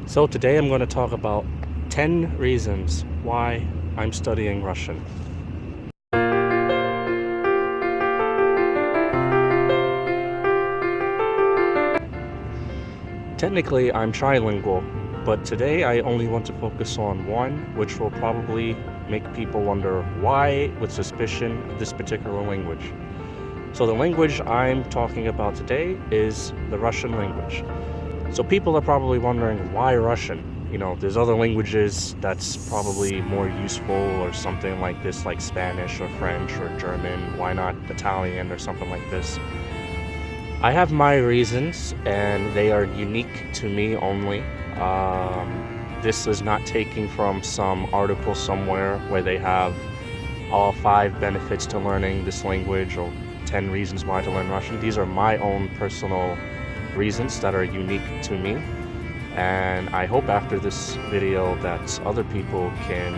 So today I'm going to talk about 10 reasons why I'm studying Russian. Technically, I'm trilingual, but today I only want to focus on one, which will probably make people wonder why, with suspicion, this particular language. So the language I'm talking about today is the Russian language. So people are probably wondering, why Russian? You know, there's other languages that's probably more useful or something like this, like Spanish or French or German. Why not Italian or something like this? I have my reasons, and they are unique to me only. This is not taken from some article somewhere where they have all 5 benefits to learning this language or 10 reasons why to learn Russian. These are my own personal reasons that are unique to me, and I hope after this video that other people can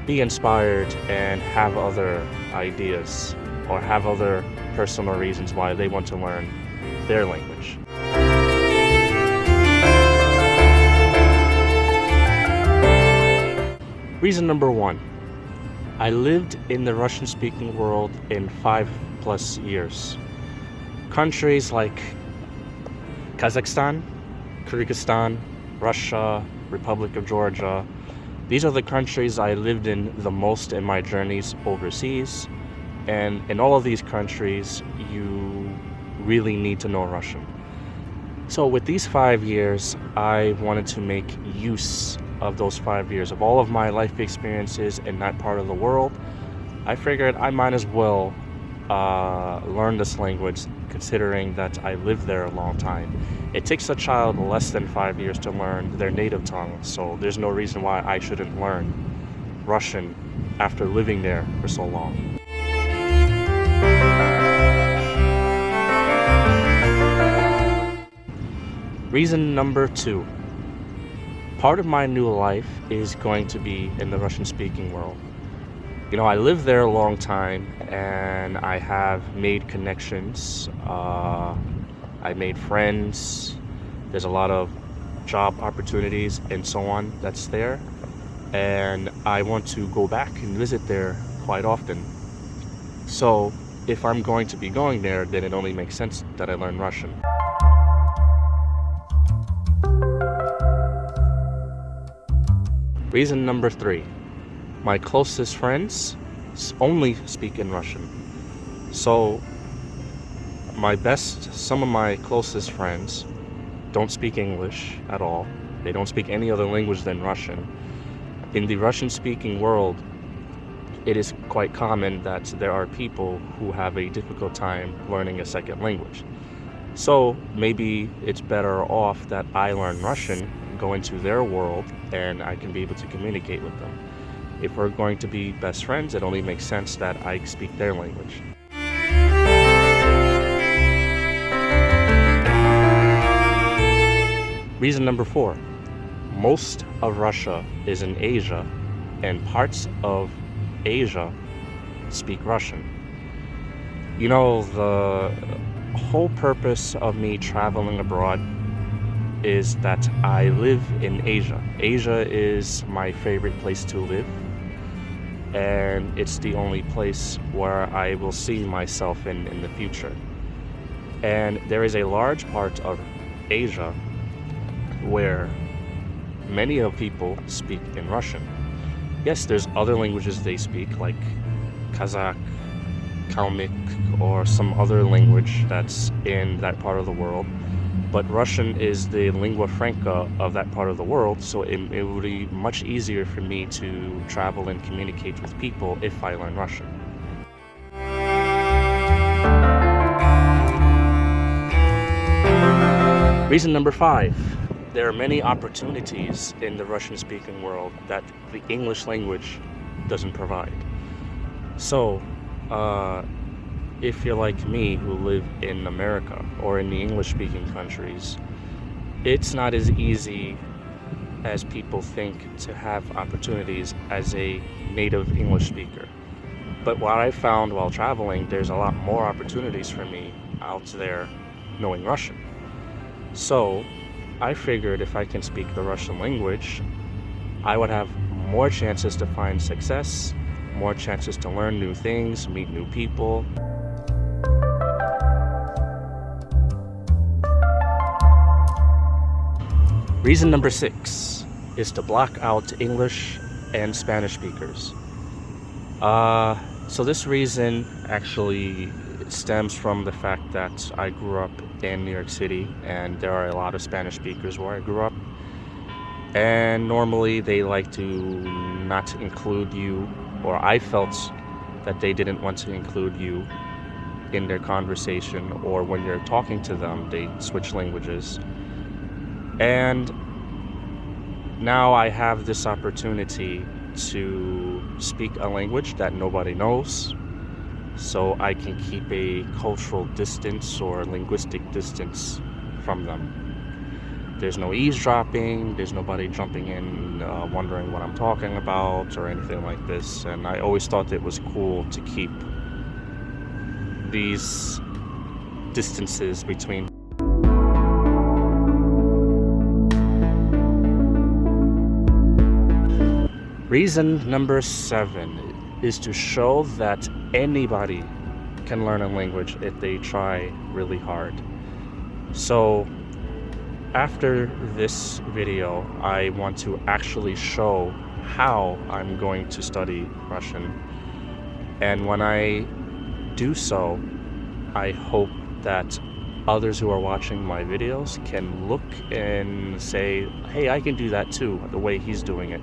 be inspired and have other ideas or have other personal reasons why they want to learn their language. Reason number 1. I lived in the Russian-speaking world in 5+ years. Countries like Kazakhstan, Kyrgyzstan, Russia, Republic of Georgia, these are the countries I lived in the most in my journeys overseas. And in all of these countries, you really need to know Russian. So with these 5 years, I wanted to make use of those 5 years, of all of my life experiences in that part of the world. I figured I might as well learn this language, considering that I lived there a long time. It takes a child less than 5 years to learn their native tongue, so there's no reason why I shouldn't learn Russian after living there for so long. Reason number 2. Part of my new life is going to be in the Russian-speaking world. You know, I lived there a long time and I have made connections. I made friends. There's a lot of job opportunities and so on that's there. And I want to go back and visit there quite often. So if I'm going to be going there, then it only makes sense that I learn Russian. Reason number 3. My closest friends only speak in Russian. So some of my closest friends don't speak English at all. They don't speak any other language than Russian. In the Russian-speaking world, it is quite common that there are people who have a difficult time learning a second language. So maybe it's better off that I learn Russian, go into their world, and I can be able to communicate with them. If we're going to be best friends, it only makes sense that I speak their language. Reason number 4. Most of Russia is in Asia, and parts of Asia speak Russian. You know, the whole purpose of me traveling abroad is that I live in Asia. Asia is my favorite place to live, and it's the only place where I will see myself in the future. And there is a large part of Asia where many of people speak in Russian. Yes, there's other languages they speak, like Kazakh, Kalmyk, or some other language that's in that part of the world. But Russian is the lingua franca of that part of the world, so it would be much easier for me to travel and communicate with people if I learn Russian. Reason number 5. There are many opportunities in the Russian-speaking world that the English language doesn't provide. So, if you're like me who live in America or in the English-speaking countries, it's not as easy as people think to have opportunities as a native English speaker. But what I found while traveling, there's a lot more opportunities for me out there knowing Russian. So I figured if I can speak the Russian language, I would have more chances to find success, more chances to learn new things, meet new people. Reason number 6 is to block out English and Spanish speakers. So this reason actually stems from the fact that I grew up in New York City and there are a lot of Spanish speakers where I grew up. And normally they like to not include you, or I felt that they didn't want to include you in their conversation, or when you're talking to them, they switch languages. And now I have this opportunity to speak a language that nobody knows, so I can keep a cultural distance or linguistic distance from them. There's no eavesdropping, there's nobody jumping in, wondering what I'm talking about or anything like this, and I always thought it was cool to keep these distances between. Reason number 7 is to show that anybody can learn a language if they try really hard. So after this video, I want to actually show how I'm going to study Russian. And when I do so, I hope that others who are watching my videos can look and say, hey, I can do that too, the way he's doing it.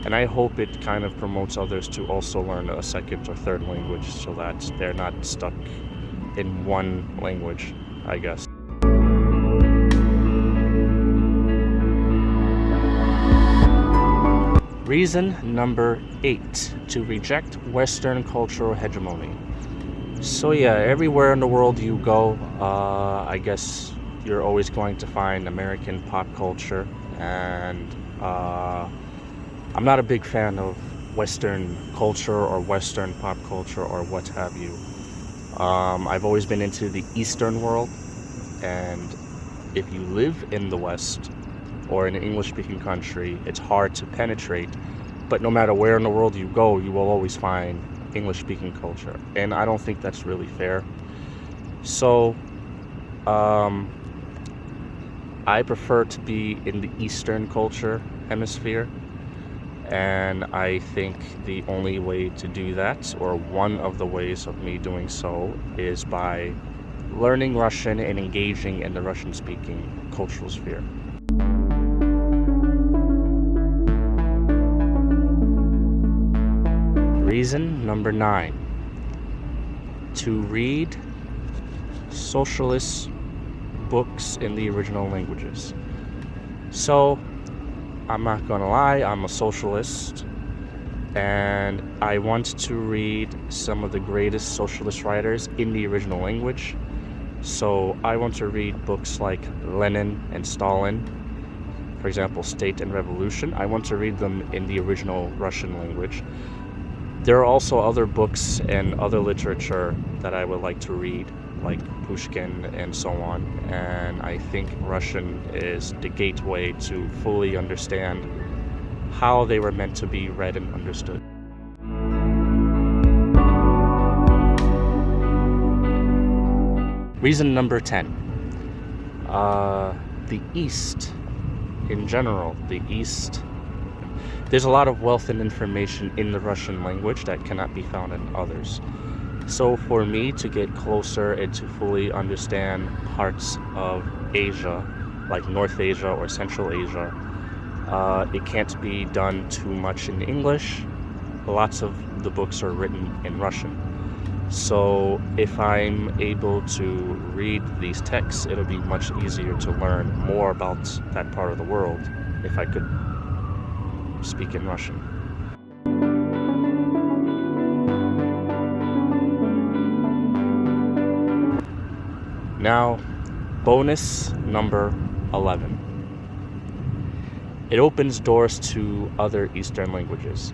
And I hope it kind of promotes others to also learn a second or third language so that they're not stuck in one language, I guess. Reason number 8, to reject Western cultural hegemony. So yeah, everywhere in the world you go, I guess you're always going to find American pop culture, and I'm not a big fan of Western culture or Western pop culture or what have you. I've always been into the Eastern world, and if you live in the West or in an English-speaking country, it's hard to penetrate. But no matter where in the world you go, you will always find English-speaking culture, and I don't think that's really fair. So I prefer to be in the Eastern culture hemisphere. And I think the only way to do that, or one of the ways of me doing so, is by learning Russian and engaging in the Russian-speaking cultural sphere. Reason number 9, to read socialist books in the original languages. So I'm not gonna lie, I'm a socialist, and I want to read some of the greatest socialist writers in the original language. So I want to read books like Lenin and Stalin, for example, State and Revolution. I want to read them in the original Russian language. There are also other books and other literature that I would like to read, like Pushkin and so on, and I think Russian is the gateway to fully understand how they were meant to be read and understood. Reason number 10, the East in general, the East. There's a lot of wealth and information in the Russian language that cannot be found in others. So for me to get closer and to fully understand parts of Asia, like North Asia or Central Asia, it can't be done too much in English. Lots of the books are written in Russian. So if I'm able to read these texts, it'll be much easier to learn more about that part of the world if I could speak in Russian. Now, bonus number 11. It opens doors to other Eastern languages.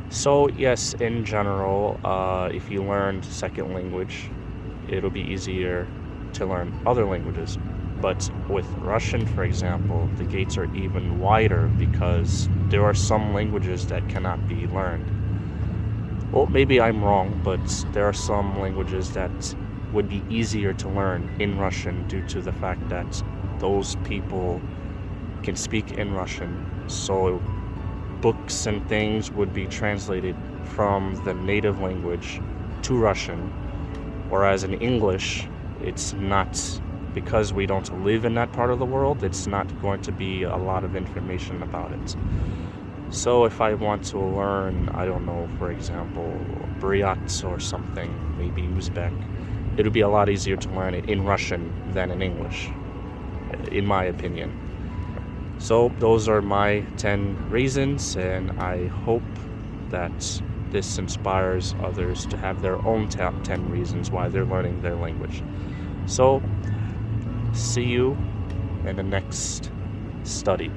So yes, in general, if you learn second language, it'll be easier to learn other languages. But with Russian, for example, the gates are even wider because there are some languages that cannot be learned. Well, maybe I'm wrong, but there are some languages that would be easier to learn in Russian due to the fact that those people can speak in Russian. So books and things would be translated from the native language to Russian, whereas in English, it's not, because we don't live in that part of the world, it's not going to be a lot of information about it. So if I want to learn, I don't know, for example, Buryat or something, maybe Uzbek, it would be a lot easier to learn it in Russian than in English, in my opinion. So those are my 10 reasons, and I hope that this inspires others to have their own 10 reasons why they're learning their language. So, see you in the next study.